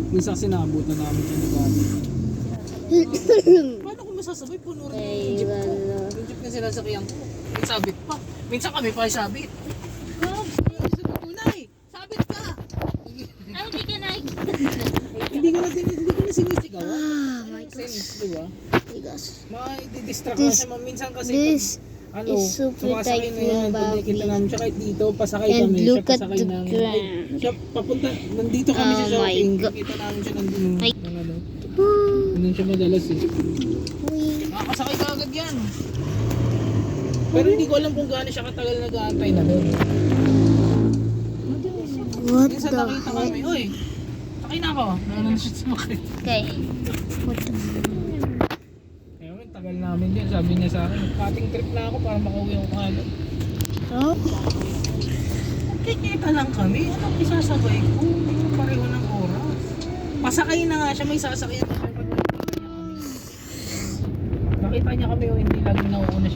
Minsan kasi naabutan namin siya ni Gabi. Paano ko masasabay? Puno rin yung jeep ko. Yung jeep na sinasakyan ko. May sabit pa. Minsan kami pa sabit. Sabi ko na eh. Sabit ka! Ay, hindi ka na. Hindi ko na sinisigaw. Oh my Sense, di ba? gosh. Ma-distract na siya. Minsan kasi This pag, ano, is super sumasakay tight na yan. na Hindi kita namin siya kahit dito. Pasakay And kami. Siya look at pasakay the ng... ground. Siya papunta. Nandito kami sa Oh my shopping. God. Kita namin siya nandun. Ay. Ano. Nandun siya madalas eh. Nakakasakay ka agad yan. Pero hindi ko alam kung gaano siya katagal nag-aantay na doon. What Minsan the nakita heck? kami, oy, sakay na ako. Nauna na siya sumakay. Okay. What the Ayun, tagal namin din. Sabi niya sa akin, cutting trip na ako para makauwi ako kagad. Oh? Kikita lang kami. Anong isasabay ko? Hindi ko pareho ng oras. Pasakay na nga siya. May sasakyan na siya. Pag nakita niya kami. Nakita niya kami o hindi laging nauuna siyang